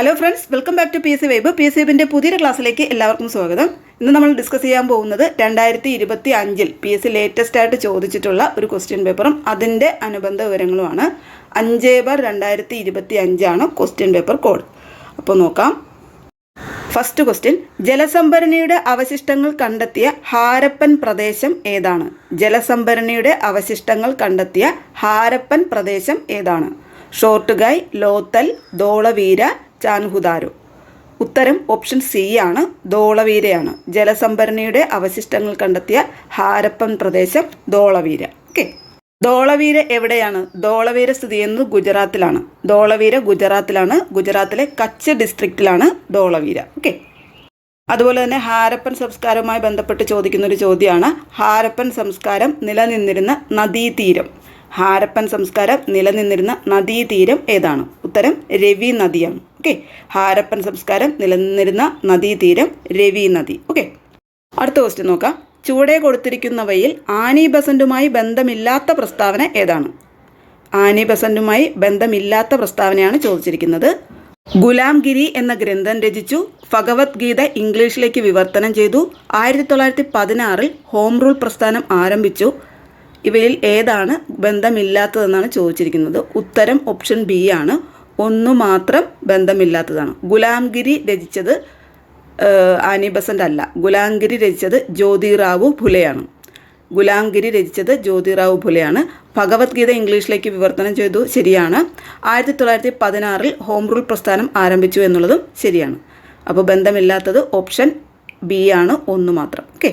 Hello friends, welcome back to P S C vibe. P S C വൈബിൻ്റെ പുതിയൊരു ക്ലാസ്സിലേക്ക് എല്ലാവർക്കും സ്വാഗതം. ഇന്ന് നമ്മൾ ഡിസ്കസ് ചെയ്യാൻ പോകുന്നത് 2025 പി എസ് സി ലേറ്റസ്റ്റ് ആയിട്ട് ചോദിച്ചിട്ടുള്ള ഒരു ക്വസ്റ്റ്യൻ പേപ്പറും അതിൻ്റെ അനുബന്ധ വിവരങ്ങളുമാണ്. 5/2025 ആണ് ക്വസ്റ്റ്യൻ പേപ്പർ കോഡ്. അപ്പോൾ നോക്കാം. ഫസ്റ്റ് ക്വസ്റ്റ്യൻ, ജലസംഭരണിയുടെ അവശിഷ്ടങ്ങൾ കണ്ടെത്തിയ ഹാരപ്പൻ പ്രദേശം ഏതാണ്? ജലസംഭരണിയുടെ അവശിഷ്ടങ്ങൾ കണ്ടെത്തിയ ഹാരപ്പൻ പ്രദേശം ഏതാണ്? ഷോർട്ടുഗായ്, ലോത്തൽ, ധോളവീര, ചാൻഹുദാരോ. ഉത്തരം ഓപ്ഷൻ സി ആണ്, ധോളവീരയാണ്. ജലസംഭരണിയുടെ അവശിഷ്ടങ്ങൾ കണ്ടെത്തിയ ഹാരപ്പൻ പ്രദേശം ധോളവീര. ഓക്കെ, ധോളവീര എവിടെയാണ്? ധോളവീര സ്ഥിതി ചെയ്യുന്നത് ഗുജറാത്തിലാണ്. ധോളവീര ഗുജറാത്തിലാണ്. ഗുജറാത്തിലെ കച്ച് ഡിസ്ട്രിക്റ്റിലാണ് ധോളവീര. ഓക്കെ, അതുപോലെ തന്നെ ഹാരപ്പൻ സംസ്കാരവുമായി ബന്ധപ്പെട്ട് ചോദിക്കുന്നൊരു ചോദ്യമാണ്, ഹാരപ്പൻ സംസ്കാരം നിലനിന്നിരുന്ന നദീതീരം. ഹാരപ്പൻ സംസ്കാരം നിലനിന്നിരുന്ന നദീതീരം ഏതാണ്? ഉത്തരം രവി നദിയാണ്. ഓക്കെ, ഹാരപ്പൻ സംസ്കാരം നിലനിന്നിരുന്ന നദീതീരം രവി നദി. ഓക്കെ, അടുത്ത ക്വസ്റ്റ്യൻ നോക്കാം. ചുവടെ കൊടുത്തിരിക്കുന്നവയിൽ ആനി ബസന്റുമായി ബന്ധമില്ലാത്ത പ്രസ്താവന ഏതാണ്? ആനി ബസന്റുമായി ബന്ധമില്ലാത്ത പ്രസ്താവനയാണ് ചോദിച്ചിരിക്കുന്നത്. ഗുലാംഗിരി എന്ന ഗ്രന്ഥം രചിച്ചു. ഭഗവത്ഗീത ഇംഗ്ലീഷിലേക്ക് വിവർത്തനം ചെയ്തു. 1916 ഹോം റൂൾ പ്രസ്ഥാനം ആരംഭിച്ചു. ഇവയിൽ ഏതാണ് ബന്ധമില്ലാത്തതെന്നാണ് ചോദിച്ചിരിക്കുന്നത്. ഉത്തരം ഓപ്ഷൻ ബി ആണ്, ഒന്നു മാത്രം ബന്ധമില്ലാത്തതാണ്. ഗുലാംഗിരി രചിച്ചത് ആനി ബസന്റ് അല്ല. ഗുലാംഗിരി രചിച്ചത് ജ്യോതിറാവു ഫുലെയാണ്. ഗുലാംഗിരി രചിച്ചത് ജ്യോതിറാവു ഫുലെയാണ്. ഭഗവത്ഗീത ഇംഗ്ലീഷിലേക്ക് വിവർത്തനം ചെയ്തു, ശരിയാണ്. 1916 ഹോം റൂൾ പ്രസ്ഥാനം ആരംഭിച്ചു എന്നുള്ളതും ശരിയാണ്. അപ്പോൾ ബന്ധമില്ലാത്തത് ഓപ്ഷൻ ബി ആണ്, ഒന്നു മാത്രം. ഓക്കെ,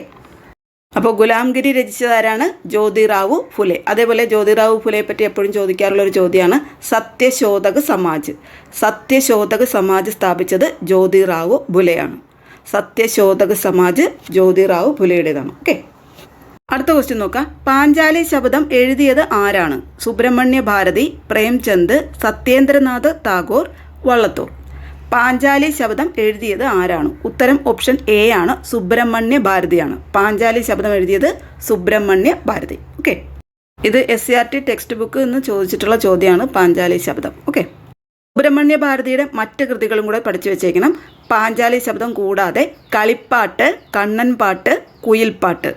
അപ്പോൾ ഗുലാംഗിരി രചിച്ചതാരാണ്? ജ്യോതിറാവു ഫുലെ. അതേപോലെ ജ്യോതിറാവു ഫുലെയെ പറ്റി എപ്പോഴും ചോദിക്കാറുള്ളൊരു ചോദ്യമാണ് സത്യശോധക് സമാജ്. സത്യശോധക് സമാജ് സ്ഥാപിച്ചത് ജ്യോതിറാവു ഫുലെയാണ്. സത്യശോധക് സമാജ് ജ്യോതിറാവു ഫുലെയുടേതാണ്. ഓക്കെ, അടുത്ത ക്വസ്റ്റ്യൻ നോക്കാം. പാഞ്ചാലി ശബദം എഴുതിയത് ആരാണ്? സുബ്രഹ്മണ്യ ഭാരതി, പ്രേംചന്ദ്, സത്യേന്ദ്രനാഥ് ടാഗോർ, വള്ളത്തോൾ. പാഞ്ചാലി ശബദം എഴുതിയത് ആരാണ്? ഉത്തരം ഓപ്ഷൻ എ ആണ്, സുബ്രഹ്മണ്യ ഭാരതിയാണ്. പാഞ്ചാലി ശബദം എഴുതിയത് സുബ്രഹ്മണ്യ ഭാരതി. ഓക്കെ, ഇത് SCRT ടെക്സ്റ്റ് ബുക്ക് എന്ന് ചോദിച്ചിട്ടുള്ള ചോദ്യമാണ്, പാഞ്ചാലി ശബദം. ഓക്കെ, സുബ്രഹ്മണ്യ ഭാരതിയുടെ മറ്റ് കൃതികളും കൂടെ പഠിച്ചു വെച്ചേക്കണം. പാഞ്ചാലി ശബദം കൂടാതെ കളിപ്പാട്ട്, കണ്ണൻപാട്ട്, കുയിൽപ്പാട്ട്.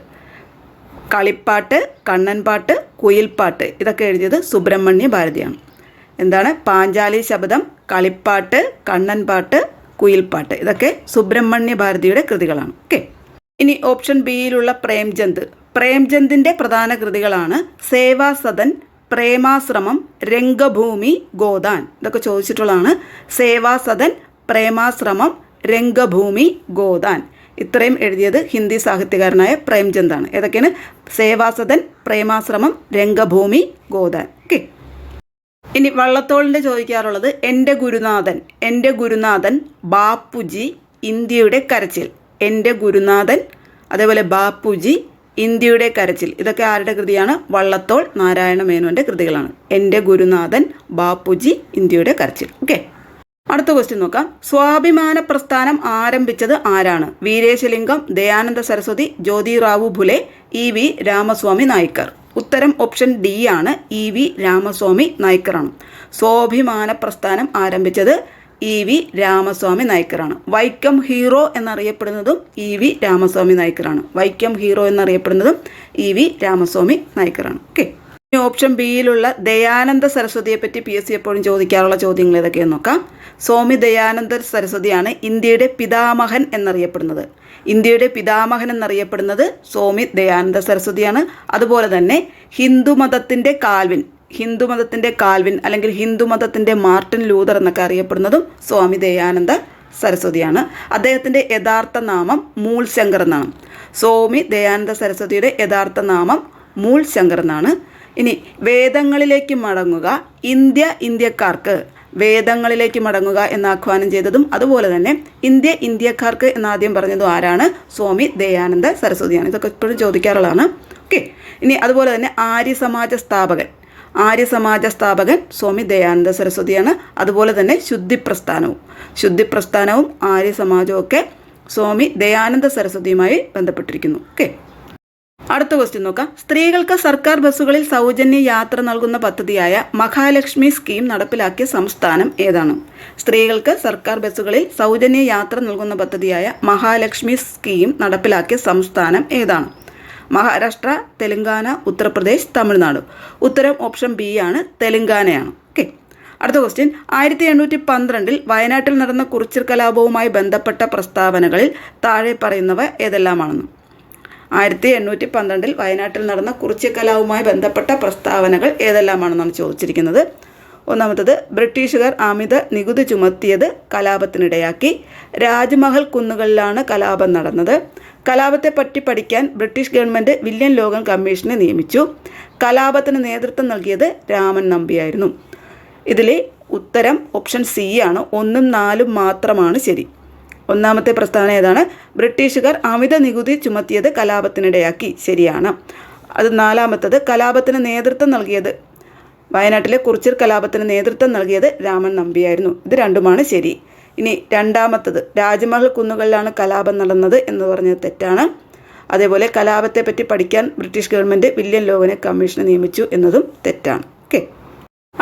കളിപ്പാട്ട്, കണ്ണൻപാട്ട്, കുയിൽപ്പാട്ട് ഇതൊക്കെ എഴുതിയത് സുബ്രഹ്മണ്യ ഭാരതിയാണ്. എന്താണ്? പാഞ്ചാലി ശബദം, കളിപ്പാട്ട്, കണ്ണൻപാട്ട്, കുയിൽപ്പാട്ട് ഇതൊക്കെ സുബ്രഹ്മണ്യ ഭാരതിയുടെ കൃതികളാണ്. ഓക്കെ, ഇനി ഓപ്ഷൻ ബിയിലുള്ള പ്രേംചന്ദ്. പ്രേംചന്ദിൻ്റെ പ്രധാന കൃതികളാണ് സേവാസദൻ, പ്രേമാശ്രമം, രംഗഭൂമി, ഗോദാൻ. ഇതൊക്കെ ചോദിച്ചിട്ടുള്ളതാണ്. സേവാസദൻ, പ്രേമാശ്രമം, രംഗഭൂമി, ഗോദാൻ ഇത്രയും എഴുതിയത് ഹിന്ദി സാഹിത്യകാരനായ പ്രേംചന്ദാണ്. ഏതൊക്കെയാണ്? സേവാസദൻ, പ്രേമാശ്രമം, രംഗഭൂമി, ഗോദാൻ. ഓക്കെ, ഇനി വള്ളത്തോളിൻ്റെ ചോദിക്കാറുള്ളത് എൻ്റെ ഗുരുനാഥൻ. എൻ്റെ ഗുരുനാഥൻ, ബാപ്പുജി, ഇന്ത്യയുടെ കരച്ചിൽ. എൻ്റെ ഗുരുനാഥൻ, അതേപോലെ ബാപ്പുജി, ഇന്ത്യയുടെ കരച്ചിൽ ഇതൊക്കെ ആരുടെ കൃതിയാണ്? വള്ളത്തോൾ നാരായണ മേനോൻ്റെ കൃതികളാണ്. എൻ്റെ ഗുരുനാഥൻ, ബാപ്പുജി, ഇന്ത്യയുടെ കരച്ചിൽ. ഓക്കെ, അടുത്ത ക്വസ്റ്റ്യൻ നോക്കാം. സ്വാഭിമാന പ്രസ്ഥാനം ആരംഭിച്ചത് ആരാണ്? വീരേശലിംഗം, ദയാനന്ദ സരസ്വതി, ജ്യോതിറാവു ഫുലെ, EV രാമസ്വാമി നായ്ക്കർ. ഉത്തരം ഓപ്ഷൻ ഡി ആണ്, EV രാമസ്വാമി നായ്ക്കറാണ്. സ്വാഭിമാന പ്രസ്ഥാനം ആരംഭിച്ചത് EV രാമസ്വാമി നായ്ക്കറാണ്. വൈക്കം ഹീറോ എന്നറിയപ്പെടുന്നതും EV രാമസ്വാമി നായ്ക്കറാണ്. വൈക്കം ഹീറോ എന്നറിയപ്പെടുന്നതും EV രാമസ്വാമി നായ്ക്കറാണ്. ഓക്കെ, ഓപ്ഷൻ ബിയിലുള്ള ദയാനന്ദ സരസ്വതിയെ പറ്റി PSC എപ്പോഴും ചോദിക്കാറുള്ള ചോദ്യങ്ങൾ ഏതൊക്കെയെന്ന് നോക്കാം. സ്വാമി ദയാനന്ദ സരസ്വതിയാണ് ഇന്ത്യയുടെ പിതാമഹൻ എന്നറിയപ്പെടുന്നത്. ഇന്ത്യയുടെ പിതാമഹൻ എന്നറിയപ്പെടുന്നത് സ്വാമി ദയാനന്ദ സരസ്വതിയാണ്. അതുപോലെ തന്നെ ഹിന്ദുമതത്തിൻ്റെ കാൽവിൻ അല്ലെങ്കിൽ ഹിന്ദുമതത്തിൻ്റെ മാർട്ടിൻ ലൂതർ എന്നൊക്കെ അറിയപ്പെടുന്നതും സ്വാമി ദയാനന്ദ സരസ്വതിയാണ്. അദ്ദേഹത്തിൻ്റെ യഥാർത്ഥ നാമം മൂൾ ശങ്കർ എന്നാണ്. സ്വാമി ദയാനന്ദ സരസ്വതിയുടെ യഥാർത്ഥ നാമം മൂൾ ശങ്കർ എന്നാണ്. ഇനി വേദങ്ങളിലേക്ക് മടങ്ങുക, ഇന്ത്യക്കാർക്ക്. വേദങ്ങളിലേക്ക് മടങ്ങുക എന്ന് ആഹ്വാനം ചെയ്തതും അതുപോലെ തന്നെ ഇന്ത്യക്കാർക്ക് എന്നാദ്യം പറഞ്ഞതും ആരാണ്? സ്വാമി ദയാനന്ദ സരസ്വതിയാണ്. ഇതൊക്കെ എപ്പോഴും ചോദിക്കാറുള്ളതാണ്. ഓക്കെ, ഇനി അതുപോലെ തന്നെ ആര്യസമാജ സ്ഥാപകൻ സ്വാമി ദയാനന്ദ സരസ്വതിയാണ്. അതുപോലെ തന്നെ ശുദ്ധിപ്രസ്ഥാനവും ആര്യസമാജവും ഒക്കെ സ്വാമി ദയാനന്ദ സരസ്വതിയുമായി ബന്ധപ്പെട്ടിരിക്കുന്നു. ഓക്കെ, അടുത്ത ക്വസ്റ്റ്യൻ നോക്കാം. സ്ത്രീകൾക്ക് സർക്കാർ ബസ്സുകളിൽ സൗജന്യ യാത്ര നൽകുന്ന പദ്ധതിയായ മഹാലക്ഷ്മി സ്കീം നടപ്പിലാക്കിയ സംസ്ഥാനം ഏതാണ്? സ്ത്രീകൾക്ക് സർക്കാർ ബസ്സുകളിൽ സൗജന്യ യാത്ര നൽകുന്ന പദ്ധതിയായ മഹാലക്ഷ്മി സ്കീം നടപ്പിലാക്കിയ സംസ്ഥാനം ഏതാണ്? മഹാരാഷ്ട്ര, തെലങ്കാന, ഉത്തർപ്രദേശ്, തമിഴ്നാട്. ഉത്തരം ഓപ്ഷൻ ബി ആണ്, തെലങ്കാനയാണ്. ഓക്കെ. അടുത്ത ക്വസ്റ്റ്യൻ. 1812 വയനാട്ടിൽ നടന്ന കുറിച്യർ കലാപവുമായി ബന്ധപ്പെട്ട പ്രസ്താവനകളിൽ താഴെ പറയുന്നവ ഏതെല്ലാമാണെന്ന്? 1812 വയനാട്ടിൽ നടന്ന കുറിച്യർ കലാപവുമായി ബന്ധപ്പെട്ട പ്രസ്താവനകൾ ഏതെല്ലാമാണെന്നാണ് ചോദിച്ചിരിക്കുന്നത്. ഒന്നാമത്തത്, ബ്രിട്ടീഷുകാർ അമിത നികുതി ചുമത്തിയത് കലാപത്തിനിടയാക്കി. രാജ്മഹൽ കുന്നുകളിലാണ് കലാപം നടന്നത്. കലാപത്തെപ്പറ്റി പഠിക്കാൻ ബ്രിട്ടീഷ് ഗവൺമെൻറ് വില്യം ലോഗൻ കമ്മീഷനെ നിയമിച്ചു. കലാപത്തിന് നേതൃത്വം നൽകിയത് രാമൻ നമ്പിയായിരുന്നു. ഇതിൽ ഉത്തരം ഓപ്ഷൻ സി ആണ്. 1ഉം 4ഉം മാത്രമാണ് ശരി. ഒന്നാമത്തെ പ്രസ്താവന ഏതാണ്? ബ്രിട്ടീഷുകാർ അമിത നികുതി ചുമത്തിയത് കലാപത്തിനിടയാക്കി. ശരിയാണ്. അത് നാലാമത്തത്, കലാപത്തിന് നേതൃത്വം നൽകിയത്, വയനാട്ടിലെ കുറിച്യർ കലാപത്തിന് നേതൃത്വം നൽകിയത് രാമൻ നമ്പിയായിരുന്നു. ഇത് രണ്ടുമാണ് ശരി. ഇനി രണ്ടാമത്തത്, രാജ്മഹൽ കുന്നുകളിലാണ് കലാപം നടന്നത് എന്ന് പറഞ്ഞത് തെറ്റാണ്. അതേപോലെ കലാപത്തെപ്പറ്റി പഠിക്കാൻ ബ്രിട്ടീഷ് ഗവൺമെൻറ് വില്യം ലോഗനെ കമ്മീഷനെ നിയമിച്ചു എന്നതും തെറ്റാണ്. ഓക്കെ.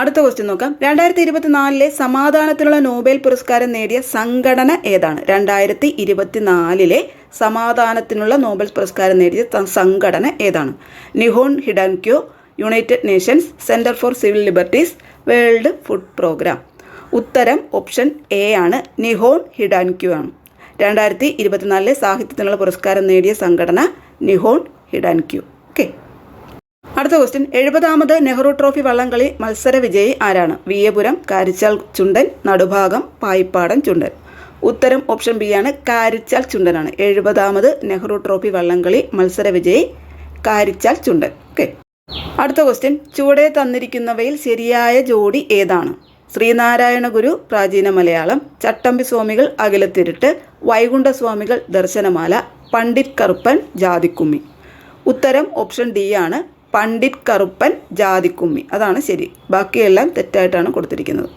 അടുത്ത ക്വസ്റ്റ്യൻ നോക്കാം. 2024 സമാധാനത്തിനുള്ള നോബൽ പുരസ്കാരം നേടിയ സംഘടന ഏതാണ്? 2024 സമാധാനത്തിനുള്ള നോബൽ പുരസ്കാരം നേടിയ സംഘടന ഏതാണ്? Nihon Hidankyo, United Nations, Centre for Civil Liberties, World Food Programme. ഉത്തരം ഓപ്ഷൻ എ ആണ്, നിഹോൺ ഹിഡാൻക്യോ ആണ്. 2024 സാഹിത്യത്തിനുള്ള പുരസ്കാരം നേടിയ സംഘടന നിഹോൺ ഹിഡാൻക്യോ. ഓക്കെ. അടുത്ത ക്വസ്റ്റ്യൻ. 70ാമത് നെഹ്റു ട്രോഫി വള്ളംകളി മത്സര വിജയി ആരാണ്? വിയപുരം, കാരിച്ചാൽ ചുണ്ടൻ, നടുഭാഗം, പായിപ്പാടൻ ചുണ്ടൻ. ഉത്തരം ഓപ്ഷൻ ബി ആണ്, കാരിച്ചാൽ ചുണ്ടനാണ്. 70ാമത് നെഹ്റു ട്രോഫി വള്ളംകളി മത്സര വിജയി കാരിച്ചാൽ ചുണ്ടൻ. ഓക്കെ. അടുത്ത ക്വസ്റ്റ്യൻ. ചുവടെ തന്നിരിക്കുന്നവയിൽ ശരിയായ ജോഡി ഏതാണ്? ശ്രീനാരായണ ഗുരു പ്രാചീന മലയാളം, ചട്ടമ്പി സ്വാമികൾ അഖിലത്തിരുട്ട്, വൈകുണ്ഠസ്വാമികൾ ദർശനമാല, പണ്ഡിറ്റ് കറുപ്പൻ ജാതിക്കുമ്മി. ഉത്തരം ഓപ്ഷൻ ഡി ആണ്, പണ്ഡിറ്റ് കറുപ്പൻ ജാതിക്കുമ്മി. അതാണ് ശരി. ബാക്കിയെല്ലാം തെറ്റായിട്ടാണ് കൊടുത്തിരിക്കുന്നത്.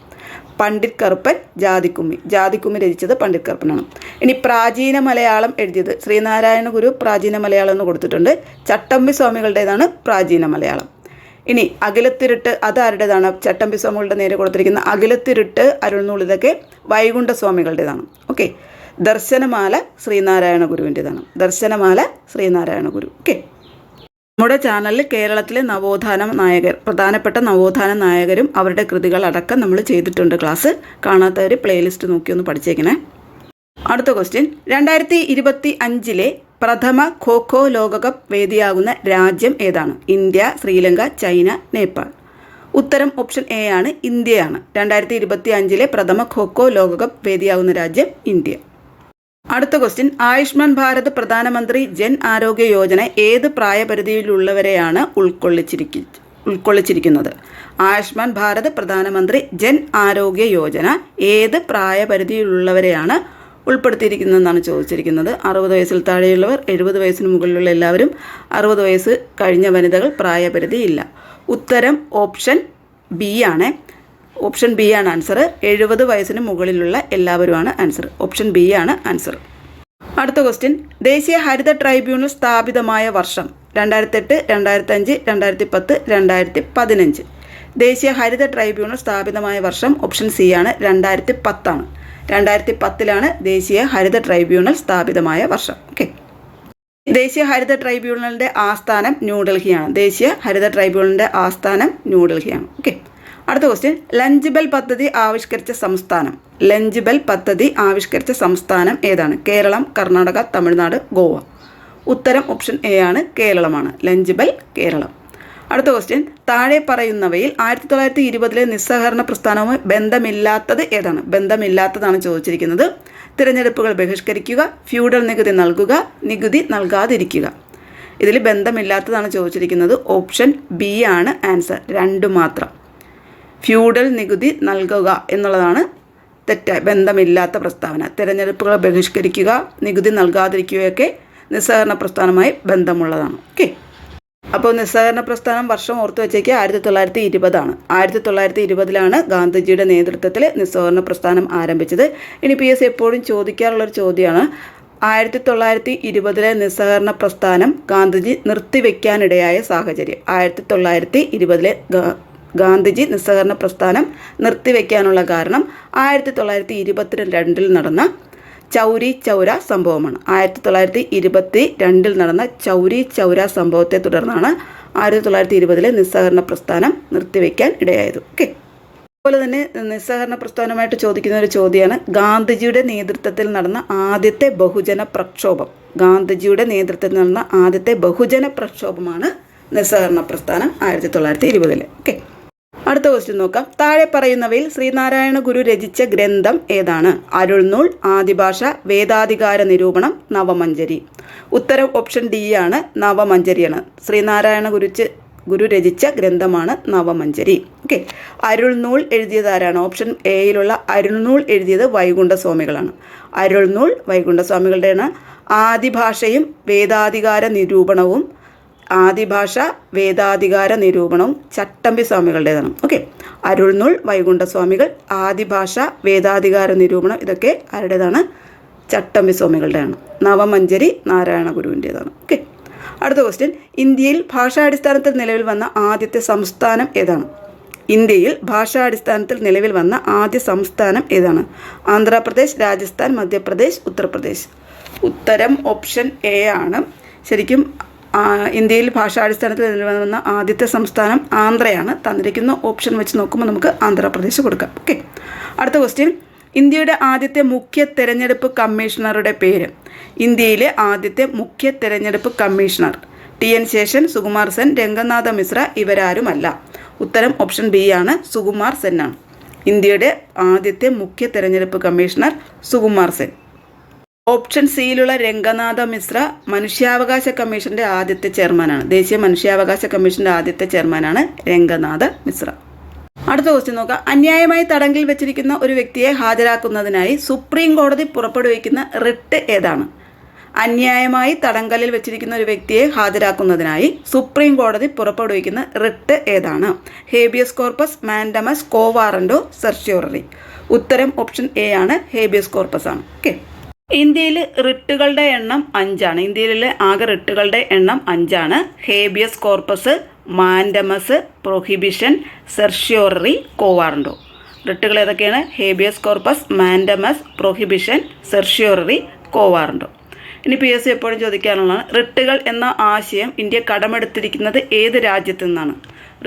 പണ്ഡിറ്റ് കറുപ്പൻ ജാതിക്കുമ്മി. ജാതിക്കുമ്മി രചിച്ചത് പണ്ഡിറ്റ് കറുപ്പനാണ്. ഇനി പ്രാചീന മലയാളം എഴുതിയത് ശ്രീനാരായണ ഗുരു പ്രാചീന മലയാളം എന്ന് കൊടുത്തിട്ടുണ്ട്. ചട്ടമ്പി സ്വാമികളുടേതാണ് പ്രാചീന മലയാളം. ഇനി അഖിലത്തിരുട്ട് അതാരുടേതാണ്? ചട്ടമ്പി സ്വാമികളുടെ നേരെ കൊടുത്തിരിക്കുന്ന അഖിലത്തിരുട്ട് അരുൾനൂൽ ഇതൊക്കെ വൈകുണ്ഠസ്വാമികളുടേതാണ്. ഓക്കെ. ദർശനമാല ശ്രീനാരായണ ഗുരുവിൻ്റെതാണ്. ദർശനമാല ശ്രീനാരായണ ഗുരു. ഓക്കെ. നമ്മുടെ ചാനലിൽ കേരളത്തിലെ നവോത്ഥാന നായകർ, പ്രധാനപ്പെട്ട നവോത്ഥാന നായകരും അവരുടെ കൃതികൾ അടക്കം നമ്മൾ ചെയ്തിട്ടുണ്ട് ക്ലാസ്. കാണാത്തവർ പ്ലേലിസ്റ്റ് നോക്കി ഒന്ന് പഠിച്ചേക്കണേ. അടുത്ത ക്വസ്റ്റ്യൻ. 2025 പ്രഥമ ഖോ ലോകകപ്പ് വേദിയാകുന്ന രാജ്യം ഏതാണ്? India, Sri Lanka, China, Nepal. ഉത്തരം ഓപ്ഷൻ എ ആണ്, ഇന്ത്യയാണ്. 2025 പ്രഥമ ഖോ ലോകകപ്പ് വേദിയാകുന്ന രാജ്യം ഇന്ത്യ. അടുത്ത ക്വസ്റ്റ്യൻ. ആയുഷ്മാൻ ഭാരത് പ്രധാനമന്ത്രി ജൻ ആരോഗ്യ യോജന ഏത് പ്രായപരിധിയിലുള്ളവരെയാണ് ഉൾക്കൊള്ളിച്ചിരിക്കുന്നത്? ആയുഷ്മാൻ ഭാരത് പ്രധാനമന്ത്രി ജൻ ആരോഗ്യ യോജന ഏത് പ്രായപരിധിയിലുള്ളവരെയാണ് ഉൾപ്പെടുത്തിയിരിക്കുന്നതെന്നാണ് ചോദിച്ചിരിക്കുന്നത്. 60 വയസ്സിൽ താഴെയുള്ളവർ, 70 വയസ്സിന് മുകളിലുള്ള എല്ലാവരും, 60 വയസ്സ് കഴിഞ്ഞ വനിതകൾ പ്രായപരിധി ഇല്ല. ഉത്തരം ഓപ്ഷൻ ബി ആണ്. ഓപ്ഷൻ ബി ആണ് ആൻസർ. 70 വയസ്സിന് മുകളിലുള്ള എല്ലാവരുമാണ് ആൻസർ. ഓപ്ഷൻ ബി ആണ് ആൻസർ. അടുത്ത ക്വസ്റ്റ്യൻ. ദേശീയ ഹരിത ട്രൈബ്യൂണൽ സ്ഥാപിതമായ വർഷം? 2008, 2005, 2010, 2015. ദേശീയ ഹരിത ട്രൈബ്യൂണൽ സ്ഥാപിതമായ വർഷം ഓപ്ഷൻ സി ആണ്, 2010 ആണ്. 2010 ദേശീയ ഹരിത ട്രൈബ്യൂണൽ സ്ഥാപിതമായ വർഷം. ഓക്കെ. ദേശീയ ഹരിത ട്രൈബ്യൂണലിൻ്റെ ആസ്ഥാനം ന്യൂഡൽഹിയാണ്. ദേശീയ ഹരിത ട്രൈബ്യൂണലിൻ്റെ ആസ്ഥാനം ന്യൂഡൽഹിയാണ്. ഓക്കെ. അടുത്ത ക്വസ്റ്റ്യൻ. ലഞ്ച് ബെൽ പദ്ധതി ആവിഷ്കരിച്ച സംസ്ഥാനം? ലഞ്ച് ബെൽ പദ്ധതി ആവിഷ്കരിച്ച സംസ്ഥാനം ഏതാണ്? കേരളം, കർണാടക, തമിഴ്നാട്, ഗോവ. ഉത്തരം ഓപ്ഷൻ എ ആണ്, കേരളമാണ്. Lunch bell Keralam. അടുത്ത ക്വസ്റ്റ്യൻ. താഴെ പറയുന്നവയിൽ 1920 നിസ്സഹകരണ പ്രസ്ഥാനവുമായി ബന്ധമില്ലാത്തത് ഏതാണ്? ബന്ധമില്ലാത്തതാണ് ചോദിച്ചിരിക്കുന്നത്. തിരഞ്ഞെടുപ്പുകൾ ബഹിഷ്കരിക്കുക, ഫ്യൂഡൽ നികുതി നൽകുക, നികുതി നൽകാതിരിക്കുക. ഇതിൽ ബന്ധമില്ലാത്തതാണ് ചോദിച്ചിരിക്കുന്നത്. ഓപ്ഷൻ ബി ആണ് ആൻസർ. 2 മാത്രം. ഫ്യൂഡൽ നികുതി നൽകുക എന്നുള്ളതാണ് തെറ്റായ, ബന്ധമില്ലാത്ത പ്രസ്താവന. തിരഞ്ഞെടുപ്പുകൾ ബഹിഷ്കരിക്കുക, നികുതി നൽകാതിരിക്കുകയൊക്കെ നിസ്സഹകരണ പ്രസ്ഥാനവുമായി ബന്ധമുള്ളതാണ്. ഓക്കെ. അപ്പോൾ നിസ്സഹകരണ പ്രസ്ഥാനം വർഷം ഓർത്തു വെച്ചേക്ക് 1920 ആണ്. 1920 ഗാന്ധിജിയുടെ നേതൃത്വത്തിൽ നിസ്സഹകരണ പ്രസ്ഥാനം ആരംഭിച്ചത്. ഇനി PS എപ്പോഴും ചോദിക്കാറുള്ളൊരു ചോദ്യമാണ്, 1920 നിസ്സഹകരണ പ്രസ്ഥാനം ഗാന്ധിജി നിർത്തിവെക്കാനിടയായ സാഹചര്യം. 1920 ഗാന്ധിജി നിസ്സഹകരണ പ്രസ്ഥാനം നിർത്തിവെക്കാനുള്ള കാരണം 1922 നടന്ന ചൗരി ചൗര സംഭവമാണ്. 1922 നടന്ന ചൗരി ചൗര സംഭവത്തെ തുടർന്നാണ് 1920 നിസ്സഹകരണ പ്രസ്ഥാനം നിർത്തിവെക്കാൻ ഇടയായത്. ഓക്കെ. അതുപോലെ തന്നെ നിസ്സഹകരണ പ്രസ്ഥാനമായിട്ട് ചോദിക്കുന്ന ഒരു ചോദ്യമാണ് ഗാന്ധിജിയുടെ നേതൃത്വത്തിൽ നടന്ന ആദ്യത്തെ ബഹുജന പ്രക്ഷോഭം. ഗാന്ധിജിയുടെ നേതൃത്വത്തിൽ നടന്ന ആദ്യത്തെ ബഹുജന പ്രക്ഷോഭമാണ് നിസ്സഹകരണ പ്രസ്ഥാനം 1920. ഓക്കെ. അടുത്ത ക്വസ്റ്റ്യൻ നോക്കാം. താഴെ പറയുന്നവയിൽ ശ്രീനാരായണ ഗുരു രചിച്ച ഗ്രന്ഥം ഏതാണ്? അരുൾനൂൽ, ആദിഭാഷ, വേദാധികാര നിരൂപണം, നവമഞ്ജരി. ഉത്തരം ഓപ്ഷൻ ഡി ആണ്, നവമഞ്ജരിയാണ്. ശ്രീനാരായണ ഗുരു രചിച്ച ഗ്രന്ഥമാണ് നവമഞ്ജരി. ഓക്കെ. അരുൾനൂൽ എഴുതിയത് ആരാണ്? ഓപ്ഷൻ എയിലുള്ള അരുൾനൂൽ എഴുതിയത് വൈകുണ്ഠസ്വാമികളാണ്. അരുൾനൂൽ വൈകുണ്ഠസ്വാമികളുടെയാണ്. ആദിഭാഷയും വേദാധികാര നിരൂപണവും ചട്ടമ്പി സ്വാമികളുടേതാണ്. ഓക്കെ. അരുൾനൂൽ വൈകുണ്ഠസ്വാമികൾ, ആദിഭാഷ, വേദാധികാര നിരൂപണം ഇതൊക്കെ ആരുടേതാണ്? ചട്ടമ്പി സ്വാമികളുടെയാണ്. നവമഞ്ജരി നാരായണ ഗുരുവിൻ്റേതാണ്. ഓക്കെ. അടുത്ത ക്വസ്റ്റ്യൻ. ഇന്ത്യയിൽ ഭാഷാടിസ്ഥാനത്തിൽ നിലവിൽ വന്ന ആദ്യത്തെ സംസ്ഥാനം ഏതാണ്? ഇന്ത്യയിൽ ഭാഷാടിസ്ഥാനത്തിൽ നിലവിൽ വന്ന ആദ്യ സംസ്ഥാനം ഏതാണ്? ആന്ധ്രാപ്രദേശ്, രാജസ്ഥാൻ, മധ്യപ്രദേശ്, ഉത്തർപ്രദേശ്. ഉത്തരം ഓപ്ഷൻ എ ആണ്. ശരിക്കും ഇന്ത്യയിൽ ഭാഷാടിസ്ഥാനത്തിൽ നിലവിൽ വന്ന ആദ്യത്തെ സംസ്ഥാനം ആന്ധ്രയാണ്. തന്നിരിക്കുന്ന ഓപ്ഷൻ വെച്ച് നോക്കുമ്പോൾ നമുക്ക് ആന്ധ്രാപ്രദേശ് കൊടുക്കാം. ഓക്കെ. അടുത്ത ക്വസ്റ്റ്യൻ. ഇന്ത്യയുടെ ആദ്യത്തെ മുഖ്യ തെരഞ്ഞെടുപ്പ് കമ്മീഷണറുടെ പേര്? ഇന്ത്യയിലെ ആദ്യത്തെ മുഖ്യ തെരഞ്ഞെടുപ്പ് കമ്മീഷണർ TN ശേഷൻ, സുകുമാർ സെൻ, രംഗനാഥ മിശ്ര ഇവരാരുമല്ല. ഉത്തരം ഓപ്ഷൻ ബി ആണ്, സുകുമാർ സെൻ ആണ്. ഇന്ത്യയുടെ ആദ്യത്തെ മുഖ്യ തെരഞ്ഞെടുപ്പ് കമ്മീഷണർ സുകുമാർ സെൻ. ഓപ്ഷൻ സിയിലുള്ള രംഗനാഥ മിശ്ര മനുഷ്യാവകാശ കമ്മീഷന്റെ ആദ്യത്തെ ചെയർമാനാണ്. ദേശീയ മനുഷ്യാവകാശ കമ്മീഷന്റെ ആദ്യത്തെ ചെയർമാനാണ് രംഗനാഥ മിശ്ര. അടുത്ത ക്വസ്റ്റ്യൻ നോക്കാം. അന്യായമായി തടങ്കിൽ വെച്ചിരിക്കുന്ന ഒരു വ്യക്തിയെ ഹാജരാക്കുന്നതിനായി സുപ്രീം കോടതി പുറപ്പെടുവിക്കുന്ന റിട്ട് ഏതാണ്? അന്യായമായി തടങ്കലിൽ വെച്ചിരിക്കുന്ന ഒരു വ്യക്തിയെ ഹാജരാക്കുന്നതിനായി സുപ്രീം കോടതി പുറപ്പെടുവിക്കുന്ന റിട്ട് ഏതാണ്? ഹേബിയസ് കോർപ്പസ്, മാൻഡമസ്, കോ വാറന്റോ, സെർഷ്യോററി. ഉത്തരം ഓപ്ഷൻ എ ആണ്, ഹേബിയസ് കോർപ്പസ് ആണ്. ഓക്കെ. ഇന്ത്യയിൽ റിട്ടുകളുടെ എണ്ണം 5 ആണ്. ഇന്ത്യയിലെ ആകെ റിട്ടുകളുടെ എണ്ണം 5 ആണ്. Habeas corpus, mandamus, prohibition, certiorari, quo warranto. റിട്ടുകൾ ഏതൊക്കെയാണ്? Habeas corpus, mandamus, prohibition, certiorari, quo warranto. ഇനി PSC എപ്പോഴും ചോദിക്കാനുള്ളതാണ്, റിട്ടുകൾ എന്ന ആശയം ഇന്ത്യ കടമെടുത്തിരിക്കുന്നത് ഏത് രാജ്യത്തു നിന്നാണ്?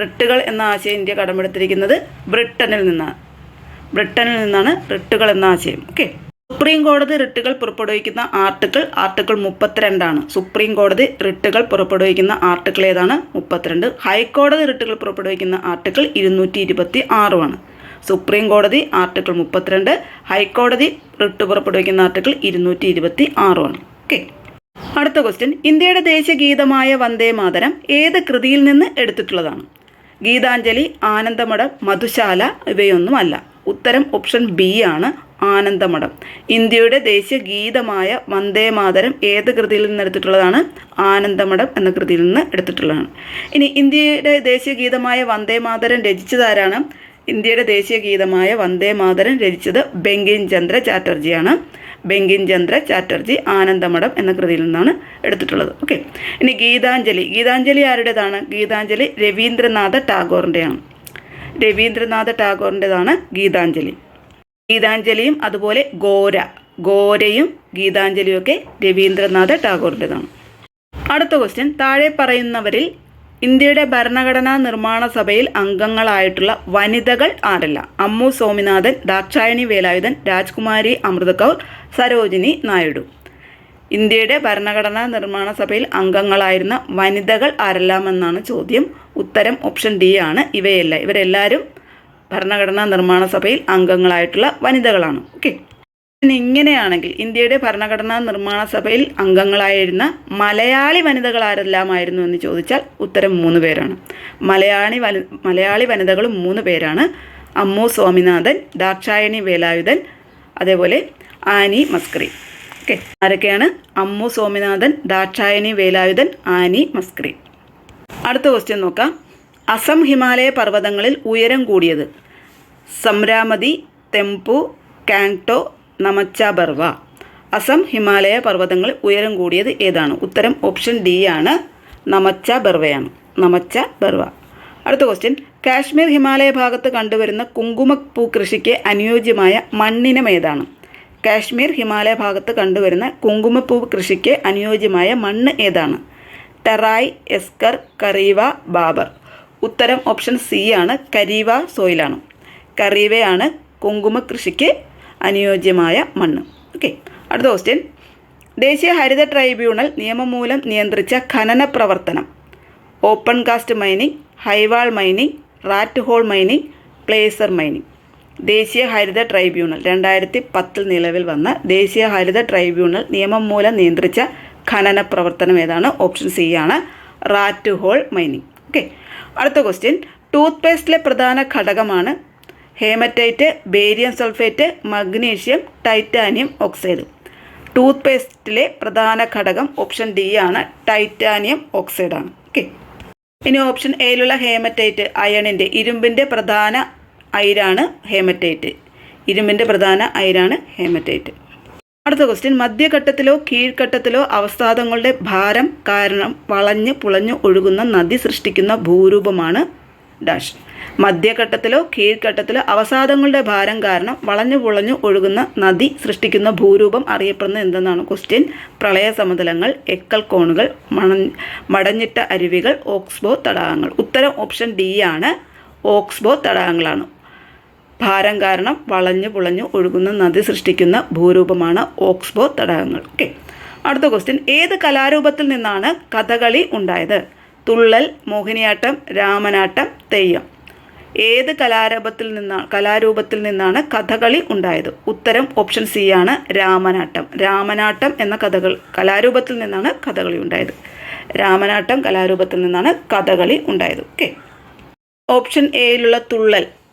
റിട്ടുകൾ എന്ന ആശയം ഇന്ത്യ കടമെടുത്തിരിക്കുന്നത് ബ്രിട്ടനിൽ നിന്നാണ്. റിട്ടുകൾ എന്ന ആശയം. ഓക്കെ. സുപ്രീം കോടതി റിട്ടുകൾ പുറപ്പെടുവിക്കുന്ന ആർട്ടിക്കിൾ 32 ആണ്. സുപ്രീം കോടതി റിട്ടുകൾ പുറപ്പെടുവിക്കുന്ന ആർട്ടിക്കിൾ ഏതാണ്? 32. ഹൈക്കോടതി റിട്ടുകൾ പുറപ്പെടുവിക്കുന്ന ആർട്ടിക്കിൾ 226 ആണ്. സുപ്രീം കോടതി ആർട്ടിക്കിൾ 32, ഹൈക്കോടതി റിട്ട് പുറപ്പെടുവിക്കുന്ന ആർട്ടിക്കിൾ 226 ആണ്. ഓക്കെ. അടുത്ത ക്വസ്റ്റ്യൻ. ഇന്ത്യയുടെ ദേശീയഗീതമായ വന്ദേ മാതരം ഏത് കൃതിയിൽ നിന്ന് എടുത്തിട്ടുള്ളതാണ്? ഗീതാഞ്ജലി, ആനന്ദമഠം, മധുശാല ഇവയൊന്നുമല്ല. ഉത്തരം ഓപ്ഷൻ ബി ആണ്, ആനന്ദമഠം. ഇന്ത്യയുടെ ദേശീയ ഗീതമായ വന്ദേ മാതരം ഏത് കൃതിയിൽ നിന്ന് എടുത്തിട്ടുള്ളതാണ്? ആനന്ദമഠം എന്ന കൃതിയിൽ നിന്ന് എടുത്തിട്ടുള്ളതാണ്. ഇനി ഇന്ത്യയുടെ ദേശീയ ഗീതമായ വന്ദേ മാതരം രചിച്ചതാരാണ്? ഇന്ത്യയുടെ ദേശീയ ഗീതമായ വന്ദേ മാതരം രചിച്ചത് ബങ്കിം ചന്ദ്ര ചാറ്റർജിയാണ്. ബങ്കിം ചന്ദ്ര ചാറ്റർജി ആനന്ദമഠം എന്ന കൃതിയിൽ നിന്നാണ് എടുത്തിട്ടുള്ളത്. ഓക്കെ. ഇനി ഗീതാഞ്ജലി ആരുടേതാണ്? ഗീതാഞ്ജലി രവീന്ദ്രനാഥ ടാഗോറിൻ്റെയാണ്. ഗീതാഞ്ജലിയും അതുപോലെ ഗോരയും ഗീതാഞ്ജലിയും ഒക്കെ രവീന്ദ്രനാഥ ടാഗോറിൻ്റെതാണ്. അടുത്ത ക്വസ്റ്റ്യൻ. താഴെ പറയുന്നവരിൽ ഇന്ത്യയുടെ ഭരണഘടനാ നിർമ്മാണ സഭയിൽ അംഗങ്ങളായിട്ടുള്ള വനിതകൾ ആരല്ല? അമ്മു സ്വാമിനാഥൻ, ദാക്ഷായണി വേലായുധൻ, രാജ്കുമാരി അമൃത കൗർ, സരോജിനി നായിഡു. ഇന്ത്യയുടെ ഭരണഘടനാ നിർമ്മാണ സഭയിൽ അംഗങ്ങളായിരുന്ന വനിതകൾ ആരെല്ലാമെന്നാണ് ചോദ്യം. ഉത്തരം ഓപ്ഷൻ ഡി ആണ്, ഇവരെല്ലാവരും ഭരണഘടനാ നിർമ്മാണ സഭയിൽ അംഗങ്ങളായിട്ടുള്ള വനിതകളാണ്. ഓക്കെ. ഇങ്ങനെയാണെങ്കിൽ ഇന്ത്യയുടെ ഭരണഘടനാ നിർമ്മാണ സഭയിൽ അംഗങ്ങളായിരുന്ന മലയാളി വനിതകൾ ആരെല്ലാമായിരുന്നു എന്ന് ചോദിച്ചാൽ ഉത്തരം 3 പേരാണ്. മലയാളി വനിതകൾ 3 പേരാണ്. അമ്മു സ്വാമിനാഥൻ, ദാക്ഷായണി വേലായുധൻ, അതേപോലെ ആനി മസ്കറി. ഓക്കെ. ആരൊക്കെയാണ്? അമ്മു സ്വാമിനാഥൻ, ദാക്ഷായണി വേലായുധൻ, ആനി മസ്കറി. അടുത്ത ക്വസ്റ്റ്യൻ നോക്കാം. അസം ഹിമാലയ പർവ്വതങ്ങളിൽ ഉയരം കൂടിയത്? സംരാമതി, തെമ്പു, കാങ്ടോ, നമച്ച ബർവ. അസം ഹിമാലയ പർവ്വതങ്ങൾ ഉയരം കൂടിയത് ഏതാണ്? ഉത്തരം ഓപ്ഷൻ ഡി ആണ്, നമച്ച ബർവയാണ്. നമച്ച ബർവ. അടുത്ത ക്വസ്റ്റ്യൻ, കാശ്മീർ ഹിമാലയ ഭാഗത്ത് കണ്ടുവരുന്ന കുങ്കുമപ്പൂ കൃഷിക്ക് അനുയോജ്യമായ മണ്ണിനം ഏതാണ്? കാശ്മീർ ഹിമാലയ ഭാഗത്ത് കണ്ടുവരുന്ന കുങ്കുമപ്പൂ കൃഷിക്ക് അനുയോജ്യമായ മണ്ണ് ഏതാണ്? ടെറായ്, എസ്കർ, കറീവ, ബാബർ. ഉത്തരം ഓപ്ഷൻ സി ആണ്, കരീവ സോയിലാണ്. കറീവയാണ് കുങ്കുമ കൃഷിക്ക് അനുയോജ്യമായ മണ്ണ്. ഓക്കെ. അടുത്ത ക്വസ്റ്റ്യൻ, ദേശീയ ഹരിത ട്രൈബ്യൂണൽ നിയമം മൂലം നിയന്ത്രിച്ച ഖനന പ്രവർത്തനം? Open cast mining, highwall mining, rat hole mining, placer mining. ദേശീയ ഹരിത ട്രൈബ്യൂണൽ 2010 നിലവിൽ വന്ന ദേശീയ ഹരിത ട്രൈബ്യൂണൽ നിയമം മൂലം നിയന്ത്രിച്ച ഖനന പ്രവർത്തനം ഏതാണ്? ഓപ്ഷൻ സി ആണ്, റാറ്റ് ഹോൾ മൈനിങ്. ഓക്കെ. അടുത്ത ക്വസ്റ്റ്യൻ, ടൂത്ത് പേസ്റ്റിലെ പ്രധാന ഘടകമാണ് haematite, barium sulphate, magnesium, titanium oxide. Tooth പേസ്റ്റിലെ പ്രധാന ഘടകം ഓപ്ഷൻ ഡി ആണ്, ടൈറ്റാനിയം ഓക്സൈഡാണ്. ഓക്കെ. ഇനി ഓപ്ഷൻ എയിലുള്ള ഹേമറ്റൈറ്റ് അയണിൻ്റെ, ഇരുമ്പിൻ്റെ പ്രധാന അയിരാണ് ഹേമറ്റൈറ്റ്. ഇരുമ്പിൻ്റെ പ്രധാന അയിരാണ് ഹേമറ്റൈറ്റ്. അടുത്ത ക്വസ്റ്റ്യൻ, മധ്യഘട്ടത്തിലോ കീഴ്ഘട്ടത്തിലോ അവസാദങ്ങളുടെ ഭാരം കാരണം വളഞ്ഞ് പുളഞ്ഞു ഒഴുകുന്ന നദി സൃഷ്ടിക്കുന്ന ഭൂരൂപമാണ് ഡാഷ്. മധ്യഘട്ടത്തിലോ കീഴ്ഘട്ടത്തിലോ അവസാദങ്ങളുടെ ഭാരം കാരണം വളഞ്ഞു പുളഞ്ഞു ഒഴുകുന്ന നദി സൃഷ്ടിക്കുന്ന ഭൂരൂപം അറിയപ്പെടുന്നത് എന്തെന്നാണ് ക്വസ്റ്റ്യൻ? പ്രളയ സമതലങ്ങൾ, എക്കൽ കോണുകൾ, മടഞ്ഞിട്ട അരുവികൾ, ഓക്സ്ബോ തടാകങ്ങൾ. ഉത്തരം ഓപ്ഷൻ ഡി ആണ്, ഓക്സ്ബോ തടാകങ്ങളാണ്. ഭാരം കാരണം വളഞ്ഞു പുളഞ്ഞു ഒഴുകുന്ന നദി സൃഷ്ടിക്കുന്ന ഭൂരൂപമാണ് ഓക്സ്ബോ തടാകങ്ങൾ. ഓക്കെ. അടുത്ത ക്വസ്റ്റ്യൻ, ഏത് കലാരൂപത്തിൽ നിന്നാണ് കഥകളി ഉണ്ടായത്? തുള്ളൽ, മോഹിനിയാട്ടം, രാമനാട്ടം, തെയ്യം. ഏത് കലാരൂപത്തിൽ നിന്നാണ് കഥകളി ഉണ്ടായത്? ഉത്തരം ഓപ്ഷൻ സി ആണ്, രാമനാട്ടം. രാമനാട്ടം എന്ന കലാരൂപത്തിൽ നിന്നാണ് കഥകളി ഉണ്ടായത്. രാമനാട്ടം കലാരൂപത്തിൽ നിന്നാണ് കഥകളി ഉണ്ടായത്. ഓക്കെ. ഓപ്ഷൻ എയിലുള്ള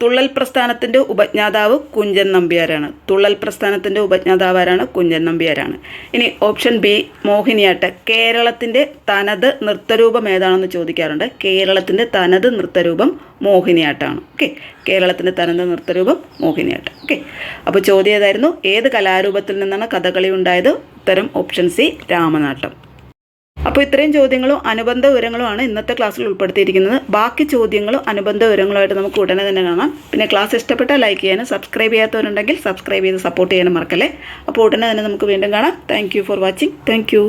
തുള്ളൽ പ്രസ്ഥാനത്തിൻ്റെ ഉപജ്ഞാതാവ് കുഞ്ചൻ നമ്പ്യാരാണ്. തുള്ളൽ പ്രസ്ഥാനത്തിൻ്റെ ഉപജ്ഞാതാവാരാണ്? കുഞ്ചൻ നമ്പ്യാരാണ്. ഇനി ഓപ്ഷൻ ബി, മോഹിനിയാട്ടം. കേരളത്തിൻ്റെ തനത് നൃത്തരൂപം ഏതാണെന്ന് ചോദിക്കാറുണ്ട്. കേരളത്തിൻ്റെ തനത് നൃത്തരൂപം മോഹിനിയാട്ടമാണ്. ഓക്കെ. കേരളത്തിൻ്റെ തനത് നൃത്തരൂപം മോഹിനിയാട്ടം. ഓക്കെ. അപ്പോൾ ചോദ്യം ഏതായിരുന്നു? ഏത് കലാരൂപത്തിൽ നിന്നാണ് കഥകളി ഉണ്ടായത്? ഉത്തരം ഓപ്ഷൻ സി, രാമനാട്ടം. അപ്പോൾ ഇത്രയും ചോദ്യങ്ങളും അനുബന്ധ വിവരങ്ങളുമാണ് ഇന്നത്തെ ക്ലാസ്സിൽ ഉൾപ്പെടുത്തിയിരിക്കുന്നത്. ബാക്കി ചോദ്യങ്ങളും അനുബന്ധ വിവരങ്ങളുമായിട്ട് നമുക്ക് ഉടനെ തന്നെ കാണാം. പിന്നെ ക്ലാസ് ഇഷ്ടപ്പെട്ടാൽ ലൈക്ക് ചെയ്യാനും സബ്സ്ക്രൈബ് ചെയ്യാത്തവരുണ്ടെങ്കിൽ സബ്സ്ക്രൈബ് ചെയ്ത് സപ്പോർട്ട് ചെയ്യാനും മറക്കല്ലേ. അപ്പോൾ ഉടനെ തന്നെ നമുക്ക് വീണ്ടും കാണാം. Thank you for watching. Thank you.